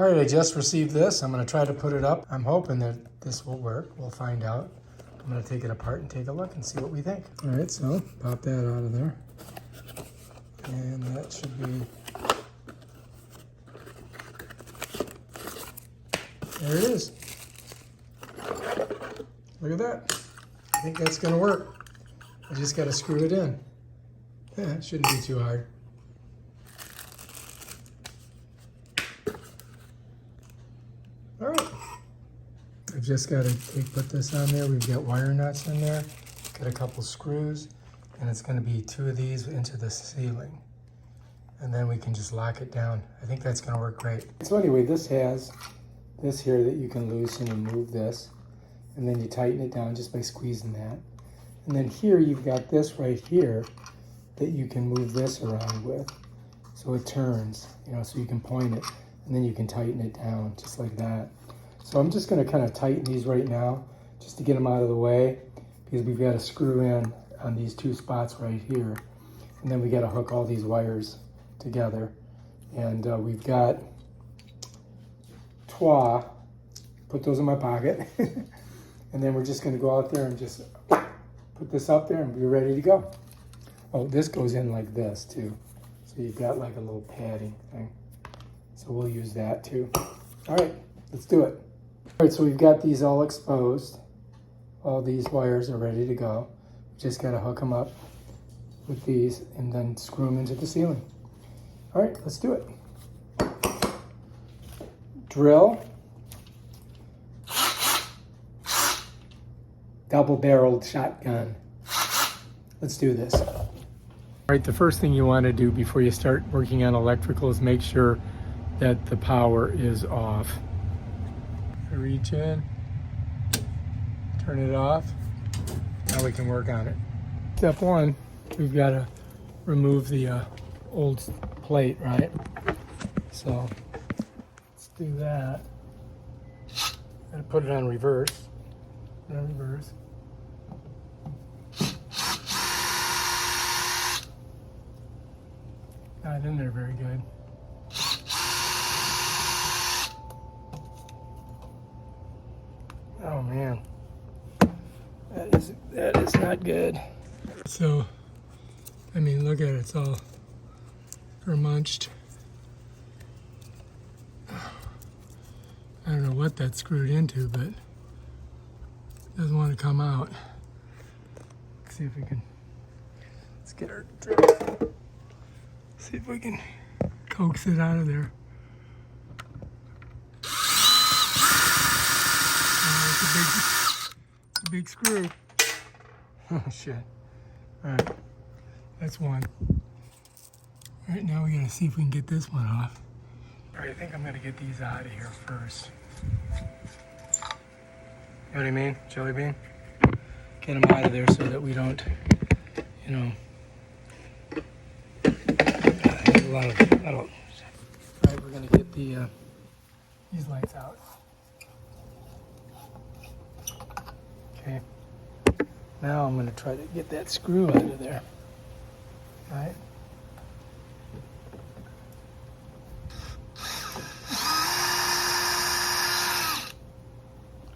All right, I just received this. I'm gonna try to put it up. I'm hoping that this will work. We'll find out. I'm gonna take it apart and take a look and see what we think. All right, so pop that out of there. And that should be, there it is. Look at that. I think that's gonna work. I just gotta screw it in. Yeah, it shouldn't be too hard. All right. I've just got to put this on there. We've got wire nuts in there, got a couple screws, and it's going to be 2 of these into the ceiling. And then we can just lock it down. I think that's going to work great. So anyway, this has this here that you can loosen and move this, and then you tighten it down just by squeezing that. And then here you've got this right here that you can move this around with. So it turns, you know, so you can point it, and then you can tighten it down just like that. So I'm just going to kind of tighten these right now just to get them out of the way, because we've got to screw in on these 2 spots right here, and then we got to hook all these wires together. And we've got put those in my pocket, and then we're just going to go out there and just put this up there and be ready to go. Oh, this goes in like this too, so you've got like a little padding thing, so we'll use that too. All right, let's do it. All right, so we've got these all exposed. All these wires are ready to go. We just got to hook them up with these and then screw them into the ceiling. All right, let's do it. Drill. Double-barreled shotgun. Let's do this. All right, the first thing you want to do before you start working on electrical is make sure that the power is off. Reach in, turn it off. Now we can work on it. Step 1, we've got to remove the old plate, right? So let's do that. Gotta put it on reverse. Reverse. Not in there very good. Oh man, that is not good. So, I mean, look at it, it's all vermunched. I don't know what that's screwed into, but it doesn't want to come out. Let's see if we can, let's get our drill. See if we can coax it out of there. It's a big screw. Oh shit. Alright, that's one. Alright, now we gotta see if we can get this one off. Alright, I think I'm gonna get these out of here first. You know what I mean? Jelly bean? Get them out of there so that we don't, you know, a lot of Alright, we're gonna get these lights out. Okay, now I'm going to try to get that screw out of there. All right.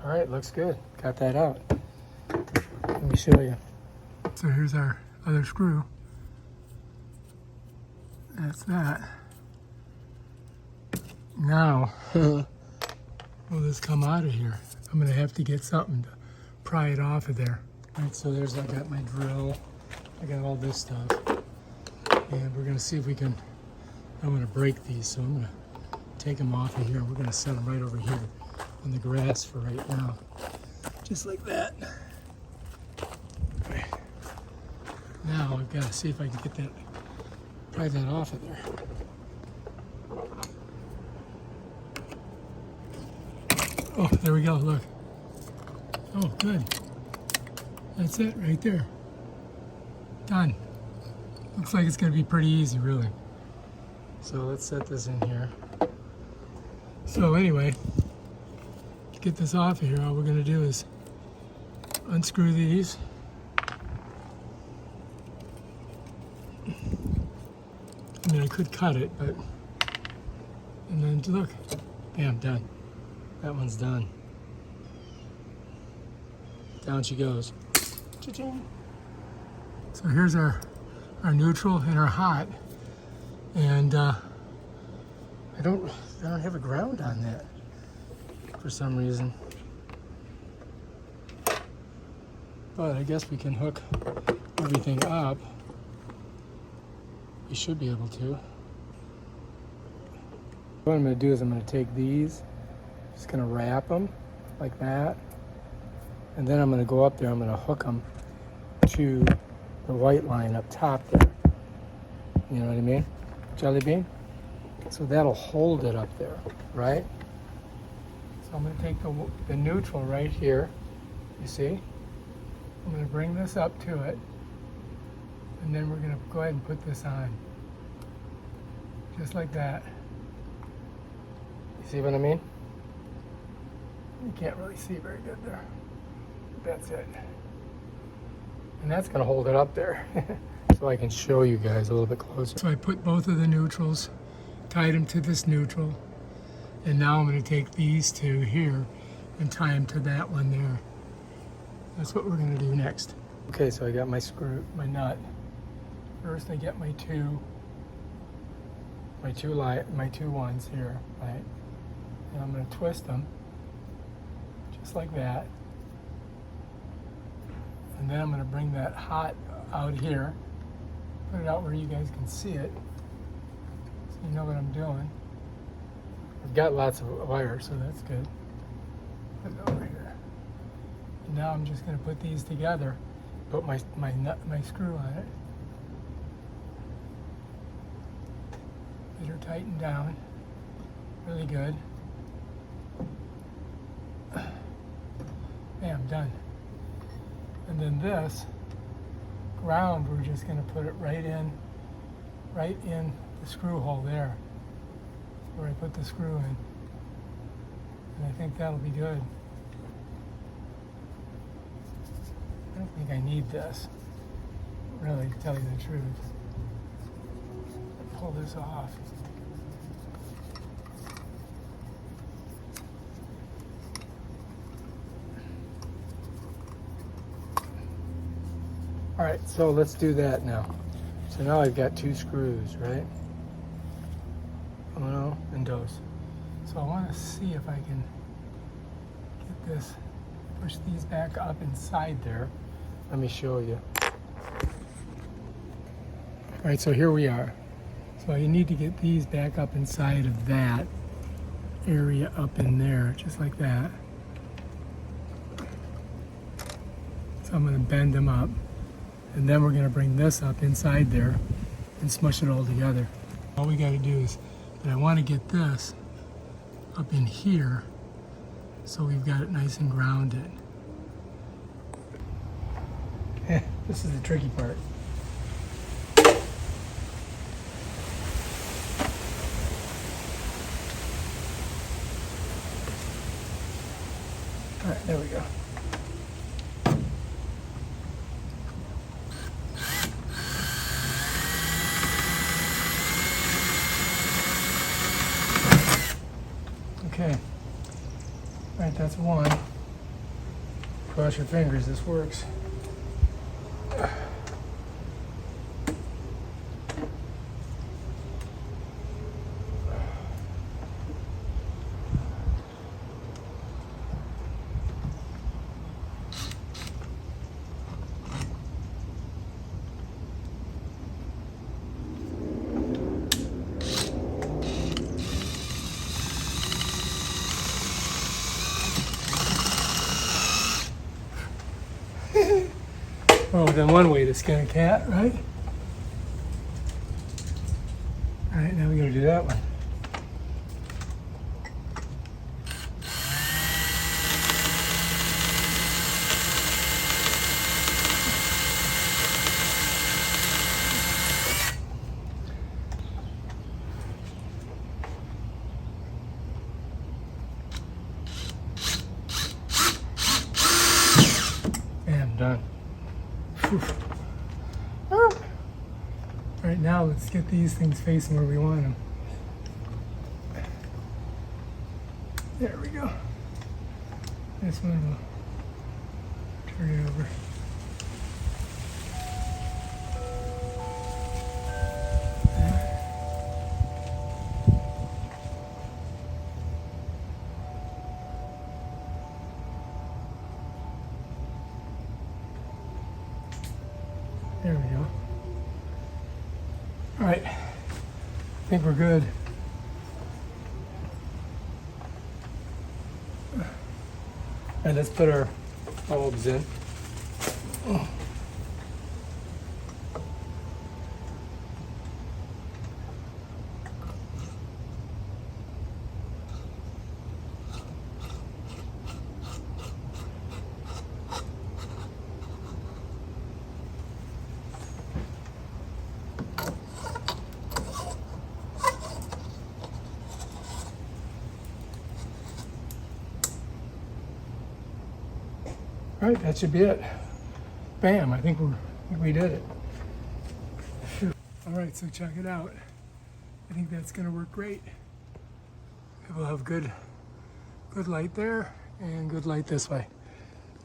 All right, looks good. Got that out. Let me show you. So here's our other screw. That's that. Now, will this come out of here? I'm going to have to get something to pry it off of there. All right, so there's, I got my drill, I got all this stuff, and we're gonna see if we can, I'm gonna break these, so I'm gonna take them off of here. We're gonna set them right over here on the grass for right now, just like that. All right. Now I've got to see if I can get that, pry that off of there. Oh, there we go, look. Oh, good. That's it right there. Done. Looks like it's going to be pretty easy, really. So let's set this in here. So anyway, to get this off of here, all we're going to do is unscrew these. I mean, I could cut it, but... And then look, Bam, done. That one's done. Down she goes. Cha-ching. So here's our neutral and our hot. And I don't have a ground on that for some reason. But I guess we can hook everything up. We should be able to. What I'm going to do is I'm going to take these, just going to wrap them like that, and then I'm going to go up there, I'm going to hook them to the white line up top there. You know what I mean? Jelly bean? So that'll hold it up there, right? So I'm going to take the neutral right here, you see? I'm going to bring this up to it, and then we're going to go ahead and put this on. Just like that. You see what I mean? You can't really see very good there. That's it. And that's going to hold it up there. So I can show you guys a little bit closer. So I put both of the neutrals, tied them to this neutral, and now I'm going to take these two here and tie them to that one there. That's what we're going to do next. Okay, so I got my screw, my nut. First I get my two ones here, right? And I'm going to twist them just like that. And then I'm going to bring that hot out here, put it out where you guys can see it, so you know what I'm doing. I've got lots of wire, so that's good. Put it over here. And now I'm just going to put these together, put my screw on it. Get her tightened down, really good. Bam, done. And then this ground, we're just going to put it right in the screw hole there, where I put the screw in. And I think that'll be good. I don't think I need this, really, to tell you the truth. Pull this off. All right, so let's do that now. So now I've got two screws, right? Uno and dos. So I want to see if I can get this, push these back up inside there. Let me show you. All right, so here we are. So you need to get these back up inside of that area up in there, just like that. So I'm going to bend them up. And then we're going to bring this up inside there and smush it all together. All we got to do is, but I want to get this up in here so we've got it nice and grounded. This is the tricky part. All right, there we go. Okay, all right, that's one. Cross your fingers, this works. Well, then one way to skin a cat, right? All right, now we gotta do that one. Bam, done. All right, now let's get these things facing where we want them. There we go. This one will turn it over. There we go. All right, I think we're good. All right, let's put our bulbs in. All right, that should be it. Bam, I think we did it. Phew. All right, so check it out. I think that's gonna work great. We'll have good light there and good light this way.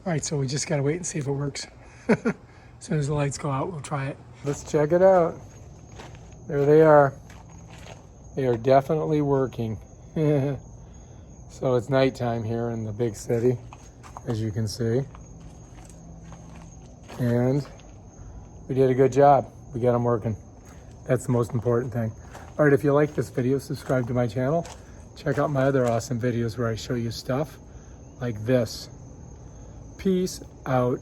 All right, so we just gotta wait and see if it works. As soon as the lights go out, we'll try it. Let's check it out. There they are. They are definitely working. So it's nighttime here in the big city, as you can see. And we did a good job. We got them working. That's the most important thing. All right, if you like this video, subscribe to my channel. Check out my other awesome videos where I show you stuff like this. Peace out.